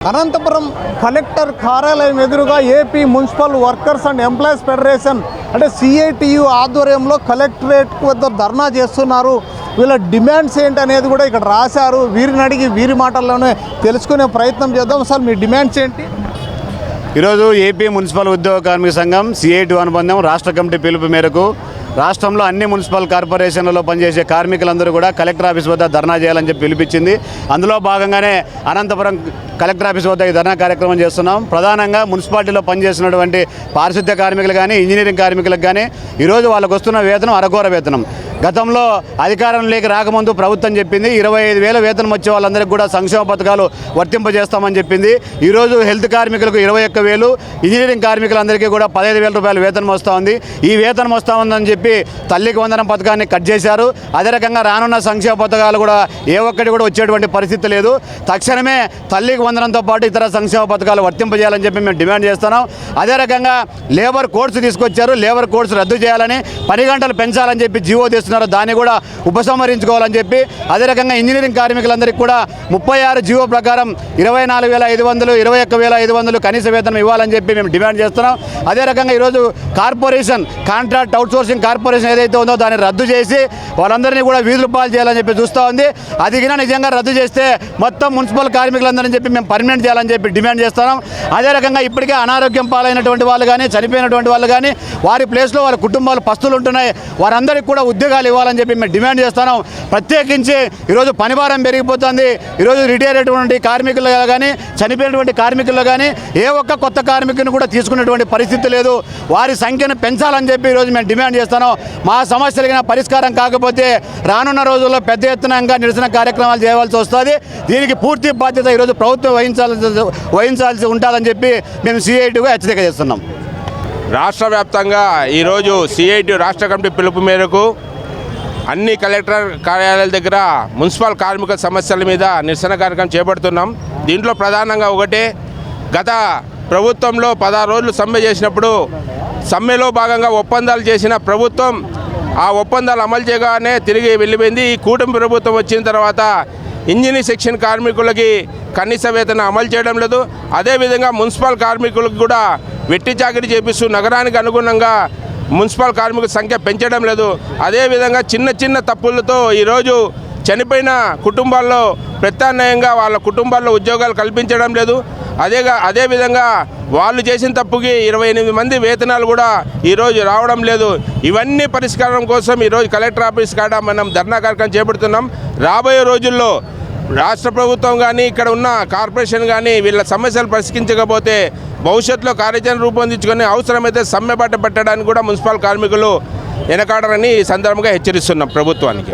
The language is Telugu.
అనంతపురం కలెక్టర్ కార్యాలయం ఎదురుగా AP municipal workers and employees federation అంటే సిఐటియు ఆధ్వర్యంలో కలెక్టరేట్ వద్ద ధర్నా చేస్తున్నారు. వీళ్ళ డిమాండ్స్ ఏంటి అనేది కూడా ఇక్కడ రాశారు. వీరిని అడిగి వీరి మాటల్లోనే తెలుసుకునే ప్రయత్నం చేద్దాం. సార్, మీ డిమాండ్స్ ఏంటి? ఈరోజు ఏపీ మున్సిపల్ ఉద్యోగ కార్మిక సంఘం సిఐటి అనుబంధం రాష్ట్ర కమిటీ పిలుపు మేరకు రాష్ట్రంలో అన్ని మున్సిపల్ కార్పొరేషన్లలో పనిచేసే కార్మికులందరూ కూడా కలెక్టర్ ఆఫీస్ వద్ద ధర్నా చేయాలని చెప్పి పిలిపించింది. అందులో భాగంగానే అనంతపురం కలెక్టర్ ఆఫీస్ వద్ద ఈ ధర్నా కార్యక్రమం చేస్తున్నాం. ప్రధానంగా మున్సిపాలిటీలో పనిచేస్తున్నటువంటి పారిశుద్ధ్య కార్మికులు కానీ ఇంజనీరింగ్ కార్మికులకు కానీ ఈరోజు వాళ్ళకు వస్తున్న వేతనం అరగోర వేతనం. గతంలో అధికారంలోకి రాకముందు ప్రభుత్వం చెప్పింది 25,000 వేతనం వచ్చే వాళ్ళందరికీ కూడా సంక్షేమ పథకాలు వర్తింపజేస్తామని చెప్పింది. ఈరోజు హెల్త్ కార్మికులకు 21,000, ఇంజనీరింగ్ కార్మికులందరికీ కూడా 15,000 రూపాయలు వేతనం వస్తూ ఉంది. ఈ వేతనం వస్తూ ఉందని చెప్పి తల్లికి వందనం పథకాన్ని కట్ చేశారు. అదే రకంగా రానున్న సంక్షేమ పథకాలు కూడా ఏ ఒక్కటి కూడా వచ్చేటువంటి పరిస్థితి లేదు. తక్షణమే తల్లికి వందనంతో పాటు ఇతర సంక్షేమ పథకాలు వర్తింపజేయాలని చెప్పి మేము డిమాండ్ చేస్తున్నాం. అదే రకంగా లేబర్ కోడ్స్ తీసుకొచ్చారు. లేబర్ కోడ్స్ రద్దు చేయాలని, 10 గంటలు పెంచాలని చెప్పి జీవో తీస్తున్నారు. దాన్ని కూడా ఉపసంహరించుకోవాలని చెప్పి, అదే రకంగా ఇంజనీరింగ్ కార్మికులందరికీ కూడా 36 జీవో ప్రకారం 24,500, 21,500 కనీస వేతనం ఇవ్వాలని చెప్పి మేము డిమాండ్ చేస్తున్నాం. అదే రకంగా ఈరోజు కార్పొరేషన్ కాంట్రాక్ట్ అవుట్సోర్సింగ్ కార్పొరేషన్ ఏదైతే ఉందో దాన్ని రద్దు చేసి వాళ్ళందరినీ కూడా వీధుల పాలు చేయాలని చెప్పి చూస్తూ ఉంది. అది కింద నిజంగా రద్దు చేస్తే మొత్తం మున్సిపల్ కార్మికులందరినీ చెప్పి మేము పర్మనెంట్ చేయాలని చెప్పి డిమాండ్ చేస్తున్నాం. అదే రకంగా ఇప్పటికే అనారోగ్యం పాలైనటువంటి వాళ్ళు కానీ, చనిపోయినటువంటి వాళ్ళు కానీ, వారి ప్లేస్లో వాళ్ళ కుటుంబాలు పస్తులు ఉంటున్నాయి, వారందరికీ కూడా ఉద్యోగాలు ఇవ్వాలని చెప్పి మేము డిమాండ్ చేస్తున్నాం. ప్రత్యేకించి ఈరోజు పనిభారం పెరిగిపోతుంది. ఈరోజు రిటైర్ అయినటువంటి కార్మికులు కానీ, చనిపోయినటువంటి కార్మికులు కానీ ఏ ఒక్క కొత్త కార్మికుని కూడా తీసుకునేటువంటి పరిస్థితి లేదు. వారి సంఖ్యను పెంచాలని చెప్పి ఈరోజు మేము డిమాండ్ చేస్తున్నాం. మా సమస్యలకి పరిష్కారం కాకపోతే రానున్న రోజుల్లో పెద్ద ఎత్తున నిరసన కార్యక్రమాలు చేయవలసి వస్తుంది. దీనికి పూర్తి బాధ్యత ఈరోజు ప్రభుత్వం వహించాల్సి ఉంటుందని చెప్పి మేము సిఐటిగా హెచ్చరిక చేస్తున్నాం. రాష్ట్ర వ్యాప్తంగా ఈరోజు సిఐటి రాష్ట్ర కమిటీ పిలుపు మేరకు అన్ని కలెక్టర్ కార్యాలయాల దగ్గర మున్సిపల్ కార్మిక సమస్యల మీద నిరసన కార్యక్రమం చేపడుతున్నాం. దీంట్లో ప్రధానంగా ఒకటే, గత ప్రభుత్వంలో 16 రోజులు సమ్మె చేసినప్పుడు సమ్మెలో భాగంగా ఒప్పందాలు చేసిన ప్రభుత్వం ఆ ఒప్పందాలు అమలు చేయగానే తిరిగి వెళ్ళిపోయింది. ఈ కూటమి ప్రభుత్వం వచ్చిన తర్వాత ఇంజనీరింగ్ సెక్షన్ కార్మికులకి కనీస వేతనం అమలు చేయడం లేదు. అదేవిధంగా మున్సిపల్ కార్మికులకు కూడా వెట్టి చాకిరీ చేపిస్తూ నగరానికి అనుగుణంగా మున్సిపల్ కార్మికుల సంఖ్య పెంచడం లేదు. అదేవిధంగా చిన్న చిన్న తప్పులతో ఈరోజు చనిపోయిన కుటుంబాల్లో ప్రత్యామ్నాయంగా వాళ్ళ కుటుంబాల్లో ఉద్యోగాలు కల్పించడం లేదు. అదేవిధంగా వాళ్ళు చేసిన తప్పుకి 28 మంది వేతనాలు కూడా ఈరోజు రావడం లేదు. ఇవన్నీ పరిష్కారం కోసం ఈరోజు కలెక్టర్ ఆఫీస్ కాడ మనం ధర్నా కార్యక్రమం చేపడుతున్నాం. రాబోయే రోజుల్లో రాష్ట్ర ప్రభుత్వం కానీ, ఇక్కడ ఉన్న కార్పొరేషన్ కానీ వీళ్ళ సమస్యలు పరిష్కరించకపోతే భవిష్యత్తులో కార్యాచరణ రూపొందించుకొని అవసరమైతే సమ్మె బాట పెట్టడానికి కూడా మున్సిపల్ కార్మికులు వెనకాడరని ఈ సందర్భంగా హెచ్చరిస్తున్నాం ప్రభుత్వానికి.